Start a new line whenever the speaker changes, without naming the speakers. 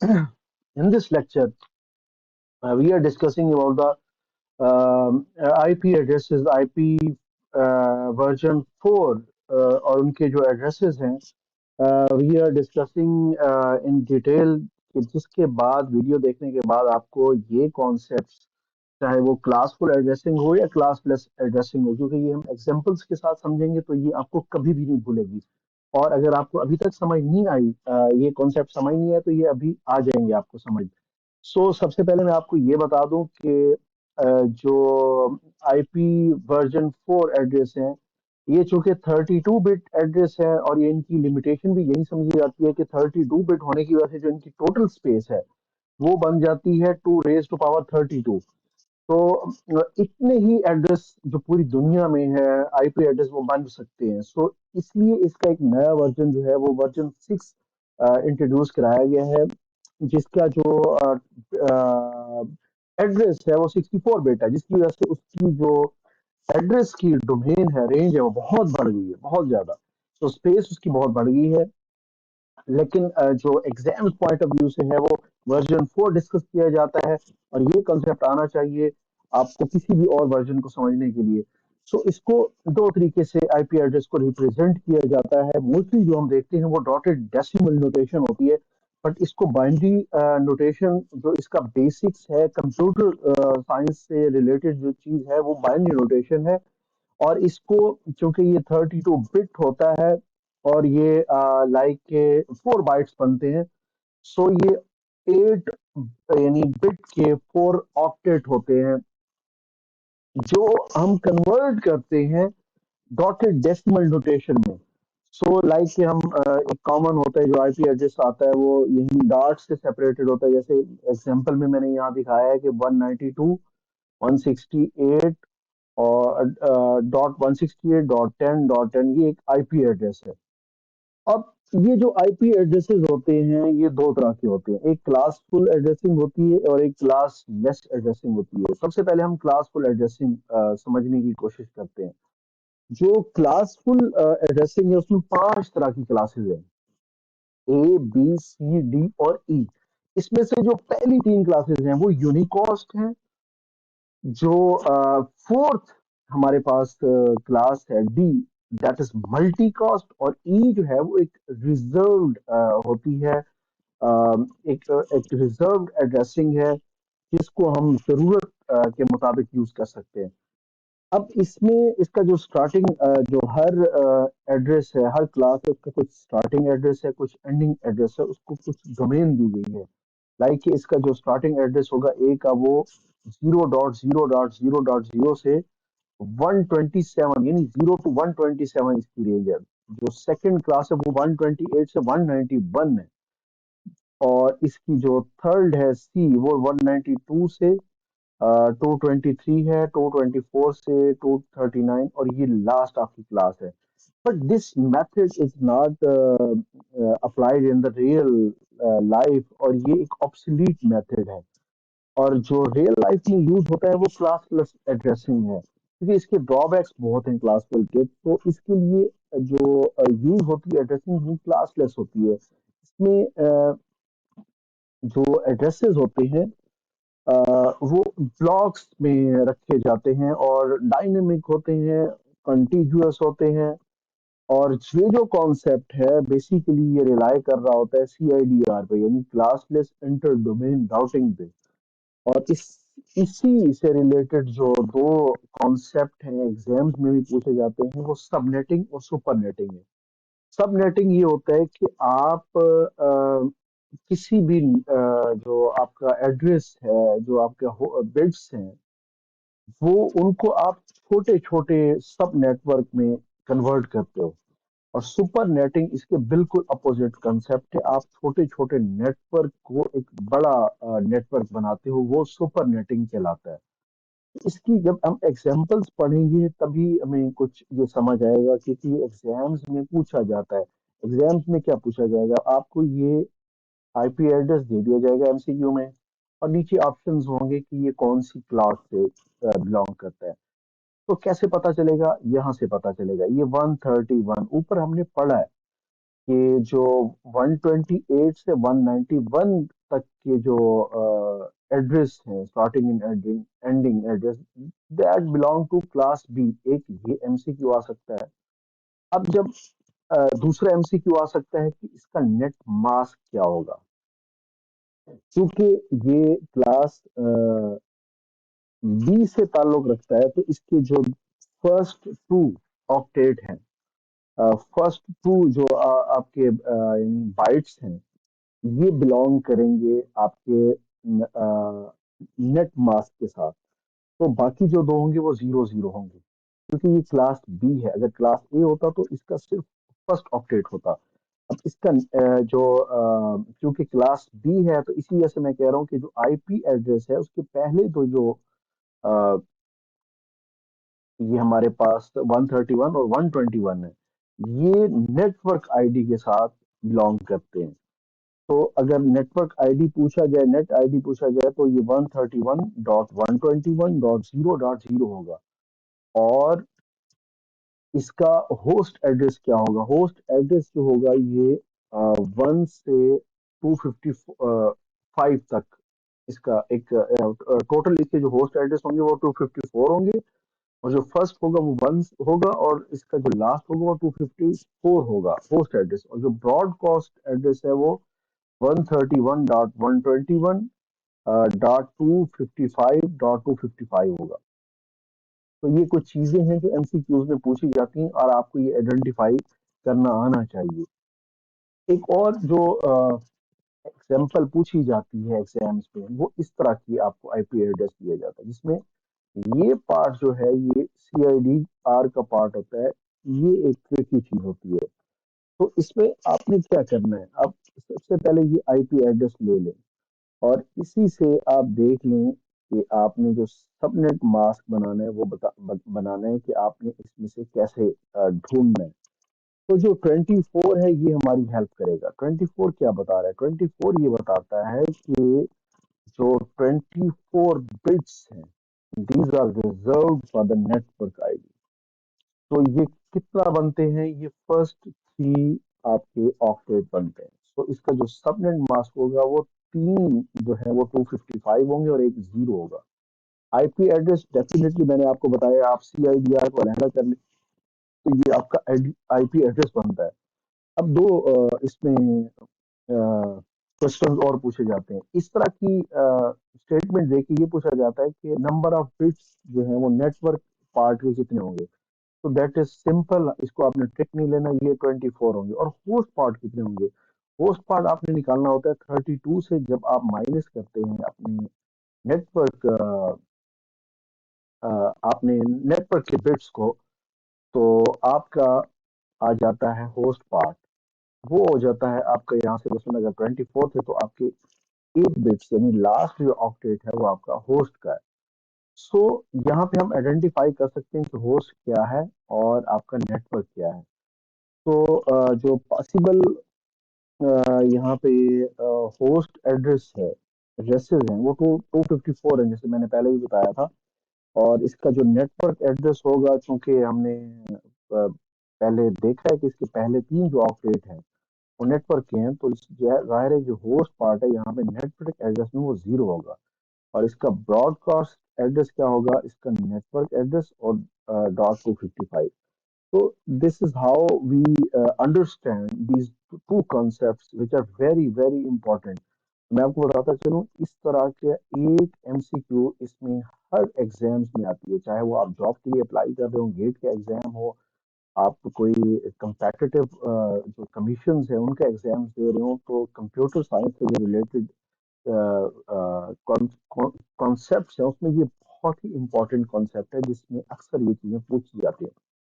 In this lecture, we are discussing about the IP addresses, IP version 4 और उनके जो addresses हैं we are discussing in detail कि जिसके बाद वीडियो देखने के बाद आपको ये कॉन्सेप्ट चाहे वो क्लासफुल एड्रेसिंग हो या क्लासलेस एड्रेसिंग हो क्योंकि ये हम एग्जांपल्स के साथ समझेंगे तो ये आपको कभी भी नहीं भूलेगी और अगर आपको अभी तक समझ नहीं आई ये कॉन्सेप्ट समझ नहीं आया तो ये अभी आ जाएंगे आपको समझ सबसे पहले मैं आपको ये बता दूं कि जो आईपी वर्जन 4 एड्रेस है ये चूंकि 32 बिट एड्रेस है और ये इनकी लिमिटेशन भी यही समझी जाती है कि 32 बिट होने की वजह से जो इनकी टोटल स्पेस है वो बन जाती है 2 raised to power 32। तो इतने ही एड्रेस जो पूरी दुनिया में है आईपी एड्रेस वो बन सकते हैं इसलिए इसका एक नया वर्जन जो है वो वर्जन 6 इंट्रोड्यूस कराया गया है जिसका जो एड्रेस है वो 64 बिट है जिसकी वजह से उसकी जो एड्रेस की डोमेन है रेंज है वो बहुत बढ़ गई है बहुत ज्यादा तो स्पेस उसकी बहुत बढ़ गई है लेकिन जो एग्जाम पॉइंट ऑफ व्यू से है वो वर्जन 4 डिस्कस किया जाता है और ये कंसेप्ट आना चाहिए आपको किसी भी और वर्जन को समझने के लिए इसको दो तरीके से आईपी एड्रेस को रिप्रेजेंट किया जाता है मोस्टली जो हम देखते हैं वो डॉटेड डेसिमल नोटेशन होती है बट इसको बाइनरी नोटेशन जो इसका बेसिक्स है कंप्यूटर साइंस से रिलेटेड जो चीज है वो बाइनरी नोटेशन है और इसको चूंकि ये 32 बिट होता है और ये लाइक के 4 बाइट्स बनते हैं ये 8 यानी बिट के 4 ऑक्टेट होते हैं जो हम कन्वर्ट करते हैं डॉटेड डेसिमल नोटेशन में लाइक कि हम एक कॉमन होता है जो आईपी एड्रेस आता है वो यही डॉट से सेपरेटेड होता है जैसे एग्जांपल में मैंने यहाँ दिखाया है कि 192 168 और .168.10.10 ये एक आईपी एड्रेस है। अब ये जो आईपी एड्रेसेस होते हैं ये दो तरह के होते हैं एक क्लासफुल एड्रेसिंग होती है और एक क्लास लेस एड्रेसिंग होती है सबसे पहले हम क्लासफुल एड्रेसिंग समझने की कोशिश करते हैं जो क्लासफुल एड्रेसिंग है उसमें 5 तरह की क्लासेस हैं ए बी सी डी और ई इसमें से जो पहली 3 क्लासेस हैं वो यूनिकॉस्ट हैं जो फोर्थ हमारे पास क्लास है D that is multicast और ई जो है वो एक रिजर्व्ड होती है एक रिजर्व्ड एड्रेसिंग है जिसको हम जरूरत के मुताबिक यूज कर सकते हैं अब इसमें इसका जो स्टार्टिंग जो हर एड्रेस है हर क्लास है उसका कुछ स्टार्टिंग एड्रेस है कुछ एंडिंग एड्रेस है उसको कुछ डोमेन दी गई है लाइक कि इसका जो स्टार्टिंग एड्रेस होगा ए का वो 0.0.0.0 से 127 यानी 0 to 127 इसकी रेंज है जो सेकंड क्लास है वो 128 से 191 है और इसकी जो थर्ड है सी वो 192 से 223 है 224 से 239 और ये लास्ट आपकी क्लास है but this method is not applied in the real life और ये एक obsolete method है और जो रियल लाइफ में यूज होता है वो क्लासलेस एड्रेसिंग है क्योंकि इसके ड्रॉबैक्स बहुत हैं क्लासफुल के तो इसके लिए जो यूज होती है एड्रेसिंग वो क्लासलेस होती है इसमें जो एड्रेसेस होते हैं वो ब्लॉक्स में रखे जाते हैं और डायनेमिक होते हैं कंटिन्यूअस होते हैं और ये जो कॉन्सेप्ट है बेसिकली ये रिलाई कर रहा होता है सीआईडीआर पे यानी क्लासलेस इंटर डोमेन राउटिंग पे और इसी से रिलेटेड जो दो कॉन्सेप्ट हैं एग्जाम्स में भी पूछे जाते हैं वो सबनेटिंग और सुपरनेटिंग है सबनेटिंग ये होता है कि आप किसी भी जो आपका एड्रेस है जो आपके बिट्स हैं वो उनको आप छोटे छोटे सब नेटवर्क में कन्वर्ट करते हो और सुपर नेटिंग इसके बिल्कुल अपोजिट कंसेप्ट है आप छोटे छोटे नेटवर्क को एक बड़ा नेटवर्क बनाते हो वो सुपर नेटिंग कहलाता है इसकी जब हम एग्जांपल्स पढ़ेंगे तभी हमें कुछ ये समझ आएगा क्योंकि एग्जाम्स में पूछा जाता है एग्जाम्स में क्या पूछा जाएगा आपको ये आईपी एड्रेस दे दिया जाएगा एमसीक्यू में और नीचे ऑप्शंस होंगे कि ये कौन सी क्लास से बिलोंग करता है तो कैसे पता चलेगा यहाँ से पता चलेगा ये 131 ऊपर हमने पढ़ा है कि जो 128 से 191 तक के जो एड्रेस हैं, starting and ending address, that belong to class B. एक ये एमसीक्यू आ सकता है। अब जब दूसरा एमसीक्यू आ सकता है कि इसका नेट मास्क क्या होगा, क्योंकि ये क्लास बी से ताल्लुक रखता है, तो इसके जो फर्स्ट टू ऑक्टेट हैं, फर्स्ट टू जो आपके बाइट्स हैं, ये बिलोंग करेंगे आपके नेट मास्क के साथ। तो बाकी जो दो होंगे वो जीरो जीरो होंगे, क्योंकि ये क्लास बी है। अगर क्लास ए होता तो इसका सिर्फ फर्स्ट ऑक्टेट होता। अब इसका क्योंकि क्लास बी है, तो इसी वजह से मैं कह रहा हूँ कि जो आईपी एड्रेस है उसके पहले तो जो अ, ये हमारे पास 131 और 121 है, ये नेटवर्क आईडी के साथ बिलोंग करते हैं। तो अगर नेटवर्क आईडी पूछा जाए, नेट आईडी पूछा जाए, तो ये 131.121.0.0 होगा। और इसका होस्ट एड्रेस क्या होगा? होस्ट एड्रेस जो होगा ये 1 से 255 तक, इसका एक टोटल इसके जो होस्ट एड्रेस होंगे वो 254 होंगे, और जो फर्स्ट होगा वो 1 होगा, और इसका जो लास्ट होगा वो 254 होगा होस्ट एड्रेस। और जो ब्रॉडकास्ट एड्रेस है वो 131.121.255.255 होगा। तो ये कुछ चीजें हैं जो एमसीक्यूज में पूछी जाती हैं, और आपको ये आइडेंटिफाई करना आना चाहिए। एक और जो एग्जाम्पल पूछी जाती है एग्जाम्स में, वो इस तरह की आपको आईपी एड्रेस दिया जाता है, जिसमें ये पार्ट जो है ये सीआईडी आर का पार्ट होता है। ये एक ट्रिकी चीज होती है। तो इसमें आपने क्या करना है, आप सबसे पहले ये आईपी एड्रेस ले लें, और इसी से आप देख लें कि आपने जो सबनेट मास्क बनाना है वो बनाना है, कि आपने इसमें से कैसे ढूंढना है। तो जो 24 है ये हमारी हेल्प करेगा। 24 क्या बता रहा है? 24 ये बताता है कि जो 24 बिट्स हैं, these are reserve for the network ID. तो ये कितना बनते हैं? ये फर्स्ट थ्री आपके ऑक्टेट बनते हैं। तो इसका जो सबनेट मास्क होगा वो तीन जो है वो 255 होंगे, और एक जीरो होगा। आईपी एड्रेस डेफिनेटली मैंने आपको बताया, आप सीआईडीआर को अलहदा कर ले, तो ये आपका आईपी एड्रेस बनता है। अब दो इसमें क्वेश्चन और पूछे जाते हैं। इस तरह की स्टेटमेंट देखिए, ये पूछा जाता है कि नंबर ऑफ बिट्स जो है वो नेटवर्क पार्ट के कितने होंगे। तो दैट इज सिंपल, इसको आपने ट्रिक नहीं लेना, ये 24 होंगे। और होस्ट पार्ट कितने होंगे? होस्ट पार्ट आपने निकालना होता है 32 से। जब आप माइनस करते हैं अपने नेटवर्क आपने नेटवर्क के बिट्स को, तो आपका आ जाता है होस्ट पार्ट। वो हो जाता है आपका यहाँ से, उसमें अगर 24 थे तो आपके 8 बिट्स यानी लास्ट जो ऑक्टेट है वो आपका होस्ट का है। सो यहाँ पे हम आइडेंटिफाई कर सकते हैं कि होस्ट क्या है और आपका नेटवर्क क्या है। तो जो पॉसिबल यहाँ पे होस्ट एड्रेस है, एड्रेसेस हैं, वो 254 है, जैसे मैंने पहले भी बताया था। और इसका जो नेटवर्क एड्रेस होगा, चूंकि हमने पहले देखा है कि इसके पहले तीन जो ऑपरेट हैं वो नेटवर्क के हैं, तो जाहिर है जो होस्ट पार्ट है यहाँ पे नेटवर्क एड्रेस में वो जीरो होगा। और इसका ब्रॉडकास्ट एड्रेस क्या होगा? इसका नेटवर्क एड्रेस और .255। So this is how we understand these two concepts which are very very important. मैं आपको बताता चलूँ, इस तरह के एक एमसीक्यू इसमें हर एग्जाम्स में आती है, चाहे वो आप जॉब के लिए अप्लाई कर रहे हो, गेट का एग्जाम हो, आप कोई कंपेटिटिव जो कमीशन है उनका एग्जाम दे रहे हो, तो कंप्यूटर साइंस से जो रिलेटेड कॉन्सेप्ट है उसमें ये बहुत ही इंपॉर्टेंट कॉन्सेप्ट है, जिसमें अक्सर ये चीजें पूछी जाती हैं।